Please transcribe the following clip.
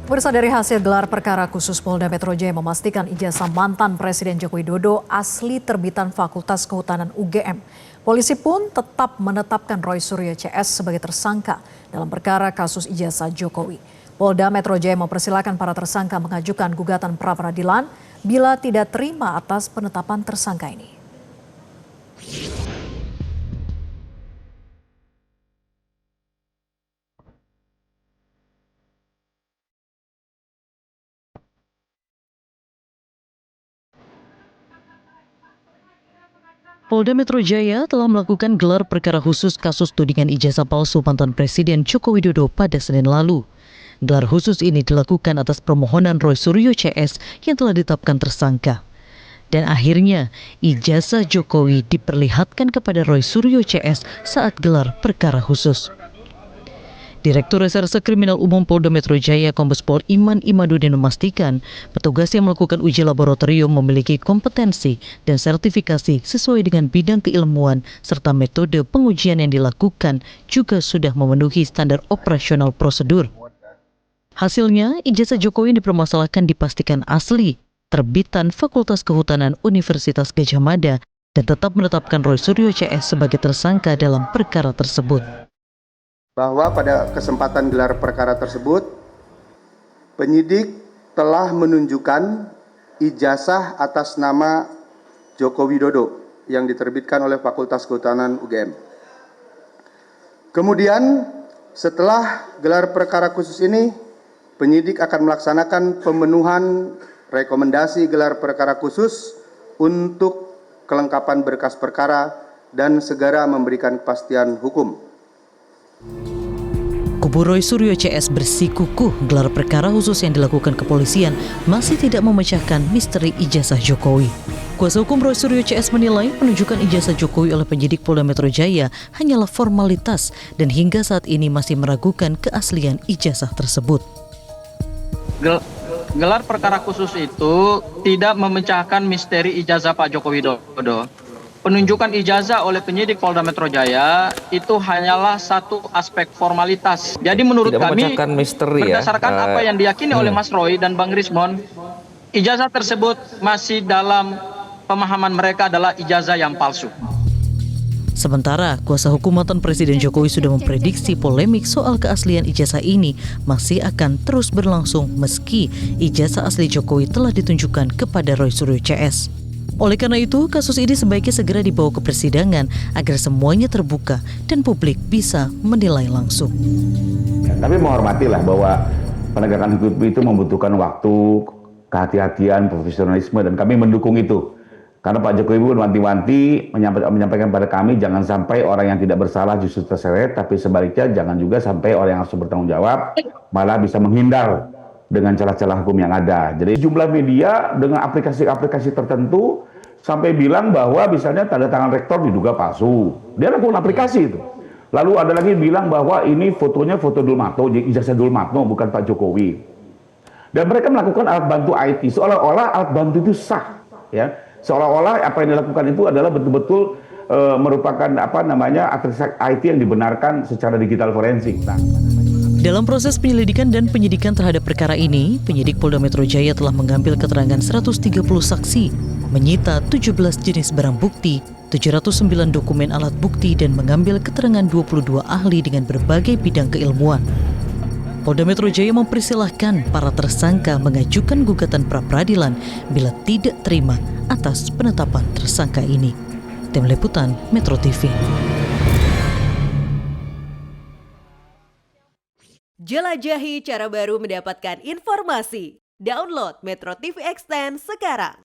Pemirsa, dari hasil gelar perkara khusus Polda Metro Jaya memastikan ijazah mantan Presiden Joko Widodo asli terbitan Fakultas Kehutanan UGM. Polisi pun tetap menetapkan Roy Suryo CS sebagai tersangka dalam perkara kasus ijazah Jokowi. Polda Metro Jaya mempersilahkan para tersangka mengajukan gugatan pra-peradilan bila tidak terima atas penetapan tersangka ini. Polda Metro Jaya telah melakukan gelar perkara khusus kasus tudingan ijazah palsu mantan Presiden Joko Widodo pada Senin lalu. Gelar khusus ini dilakukan atas permohonan Roy Suryo CS yang telah ditetapkan tersangka. Dan akhirnya, ijazah Jokowi diperlihatkan kepada Roy Suryo CS saat gelar perkara khusus. Direktur Reserse Kriminal Umum Polda Metro Jaya Kombes Pol Iman Imadudin memastikan petugas yang melakukan uji laboratorium memiliki kompetensi dan sertifikasi sesuai dengan bidang keilmuan serta metode pengujian yang dilakukan juga sudah memenuhi standar operasional prosedur. Hasilnya, ijazah Jokowi yang dipermasalahkan dipastikan asli, terbitan Fakultas Kehutanan Universitas Gadjah Mada dan tetap menetapkan Roy Suryo CS sebagai tersangka dalam perkara tersebut. Bahwa pada kesempatan gelar perkara tersebut, penyidik telah menunjukkan ijazah atas nama Joko Widodo yang diterbitkan oleh Fakultas Kehutanan UGM. Kemudian setelah gelar perkara khusus ini, penyidik akan melaksanakan pemenuhan rekomendasi gelar perkara khusus untuk kelengkapan berkas perkara dan segera memberikan kepastian hukum. Kubu Roy Suryo CS bersikukuh gelar perkara khusus yang dilakukan kepolisian masih tidak memecahkan misteri ijazah Jokowi. Kuasa hukum Roy Suryo CS menilai penunjukan ijazah Jokowi oleh penyidik Polda Metro Jaya hanyalah formalitas dan hingga saat ini masih meragukan keaslian ijazah tersebut. Gelar perkara khusus itu tidak memecahkan misteri ijazah Pak Joko Widodo. Penunjukan ijazah oleh penyidik Polda Metro Jaya itu hanyalah satu aspek formalitas. Jadi menurut kami, berdasarkan apa yang diyakini oleh Mas Roy dan Bang Rismon, ijazah tersebut masih dalam pemahaman mereka adalah ijazah yang palsu. Sementara, kuasa hukum mantan Presiden Jokowi sudah memprediksi polemik soal keaslian ijazah ini masih akan terus berlangsung meski ijazah asli Jokowi telah ditunjukkan kepada Roy Suryo CS. Oleh karena itu, kasus ini sebaiknya segera dibawa ke persidangan agar semuanya terbuka dan publik bisa menilai langsung. Ya, tapi menghormatilah bahwa penegakan hukum itu membutuhkan waktu, kehati-hatian, profesionalisme, dan kami mendukung itu. Karena Pak Jokowi pun wanti-wanti menyampaikan pada kami jangan sampai orang yang tidak bersalah justru terseret, tapi sebaliknya jangan juga sampai orang yang harus bertanggung jawab malah bisa menghindar dengan celah-celah hukum yang ada. Jadi jumlah media dengan aplikasi-aplikasi tertentu sampai bilang bahwa misalnya tanda tangan rektor diduga palsu. Dia lakukan aplikasi itu. Lalu ada lagi bilang bahwa ini fotonya foto Dulmatno, ijazah Dulmatno bukan Pak Jokowi. Dan mereka melakukan alat bantu IT seolah-olah alat bantu itu sah, ya. Seolah-olah apa yang dilakukan itu adalah betul-betul merupakan aplikasi IT yang dibenarkan secara digital forensik. Nah. Dalam proses penyelidikan dan penyidikan terhadap perkara ini, penyidik Polda Metro Jaya telah mengambil keterangan 130 saksi, menyita 17 jenis barang bukti, 709 dokumen alat bukti dan mengambil keterangan 22 ahli dengan berbagai bidang keilmuan. Polda Metro Jaya mempersilahkan para tersangka mengajukan gugatan pra-peradilan bila tidak terima atas penetapan tersangka ini. Tim Liputan Metro TV. Jelajahi cara baru mendapatkan informasi. Download Metro TV Extend sekarang.